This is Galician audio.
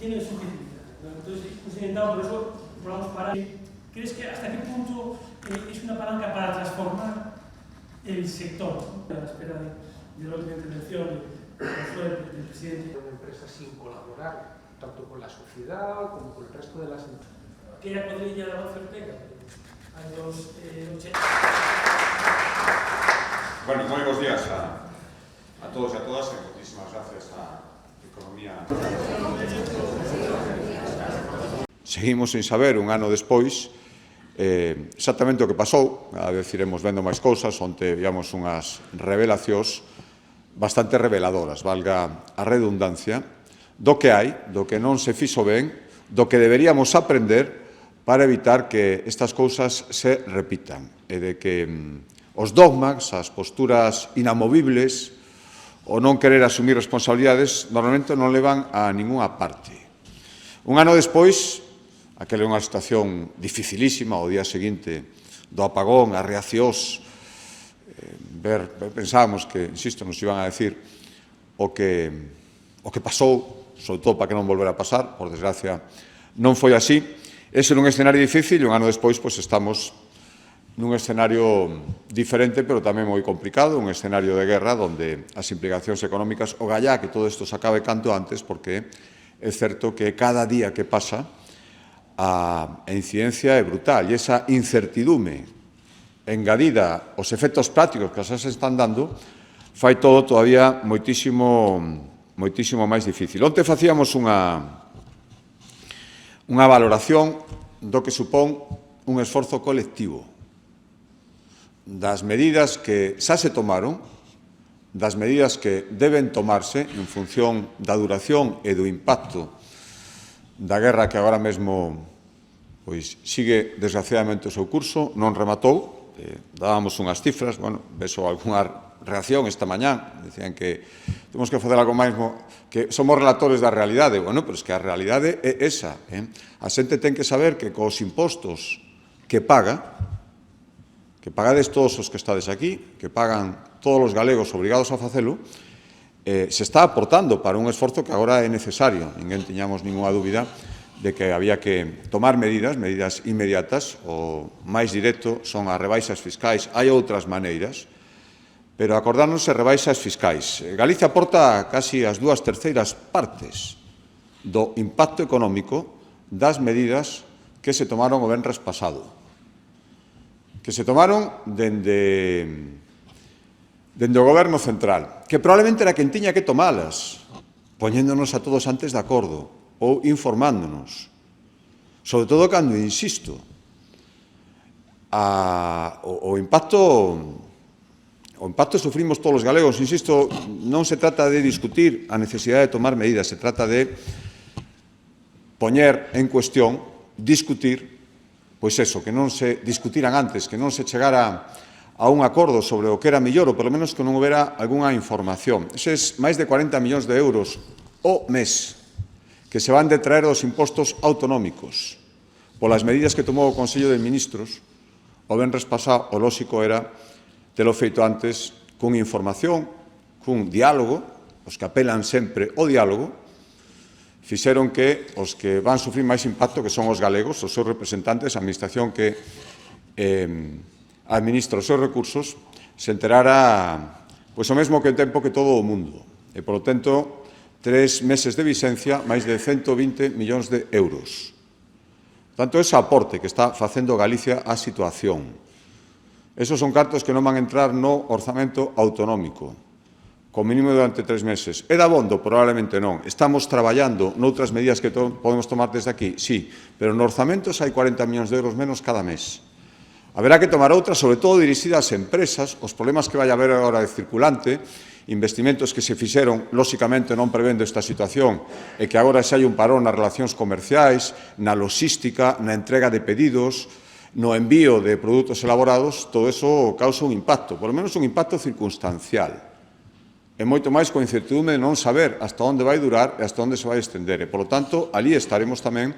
tiene su dificultad. Entonces, hemos intentado, por eso, vamos para... ¿Crees que hasta qué punto es una palanca para transformar el sector? A la espera de la última intervención del presidente. Una empresa sin colaborar, tanto con la sociedad como con el resto de las empresas. Aquella cuadrilla de Avanza Ortega, años 80. Bueno, moi bons días a todos e a todas e muchísimas gracias a Economía. Seguimos sin saber, un ano despois, exactamente o que pasou. A vez iremos vendo máis cousas, onte víamos unhas revelacións bastante reveladoras, valga a redundancia, do que hai, do que non se fixo ben, do que deberíamos aprender para evitar que estas cousas se repitan e de que os dogmas, as posturas inamovibles, o non querer asumir responsabilidades, normalmente non levan a ningunha parte. Un ano despois, aquela é unha situación dificilísima, o día seguinte do apagón, as reaccións, pensábamos que, insisto, nos iban a decir o que pasou, sobre todo para que non volvera a pasar, por desgracia non foi así. Ese era un escenario difícil e un ano despois estamos nun escenario diferente, pero tamén moi complicado, un escenario de guerra onde as implicacións económicas, o gallá que todo isto se acabe canto antes, porque é certo que cada día que pasa a incidencia é brutal e esa incertidume engadida aos efectos prácticos que se están dando fai todo todavía moitísimo máis difícil. Onte facíamos unha valoración do que supón un esforzo colectivo das medidas que xa se tomaron, das medidas que deben tomarse en función da duración e do impacto da guerra que agora mesmo sigue desgraciadamente o seu curso, non rematou, dábamos unhas cifras, vexo algunha reacción esta mañá, decían que temos que facer algo máis, que somos relatores da realidade, pero é que a realidade é esa. A xente ten que saber que cos impostos que pagades todos os que estades aquí, que pagan todos os galegos obrigados a facelo, se está aportando para un esforzo que agora é necesario. Ninguén tiñamos ninguna dúbida de que había que tomar medidas inmediatas. O máis directo son as rebaixas fiscais. Hai outras maneiras, pero acordarnos de rebaixas fiscais. Galicia aporta casi as 2/3 partes do impacto económico das medidas que se tomaron o venres pasado, que se tomaron dende o Goberno central, que probablemente era quen tiña que tomalas, poñéndonos a todos antes de acordo ou informándonos, sobre todo cando, insisto, o impacto sufrimos todos os galegos. Insisto, non se trata de discutir a necesidade de tomar medidas, se trata de poñer en cuestión, discutir, pois eso, que non se discutiran antes, que non se chegara a un acordo sobre o que era mellor, ou polo menos que non houbera algunha información. Eses máis de 40 millóns de euros o mes que se van detraer dos impostos autonómicos polas medidas que tomou o Consello de Ministros o venres pasado, o lóxico era telo feito antes cunha información, cun diálogo, os que apelan sempre ao diálogo, fixeron que os que van sufrir máis impacto, que son os galegos, os seus representantes, a administración que administra os seus recursos, se enterara o mesmo que o tempo que todo o mundo. E, polo tanto, 3 meses de vixencia, máis de 120 millóns de euros. Tanto, ese aporte que está facendo Galicia á situación. Esos son cartos que non van a entrar no orzamento autonómico, con mínimo durante 3 meses. É dabondo? Probablemente non. Estamos traballando noutras medidas que podemos tomar desde aquí? Sí, pero no orzamentos hai 40 millóns de euros menos cada mes. Haberá que tomar outras, sobre todo dirixidas ás empresas, os problemas que vai haber agora de circulante, investimentos que se fixeron, lóxicamente non prevendo esta situación, e que agora xa hai un parón nas relacións comerciais, na logística, na entrega de pedidos, no envío de produtos elaborados, todo eso causa un impacto, por lo menos un impacto circunstancial. É moito máis coa incertidumbre de non saber hasta onde vai durar e hasta onde se vai estender. E, polo tanto, ali estaremos tamén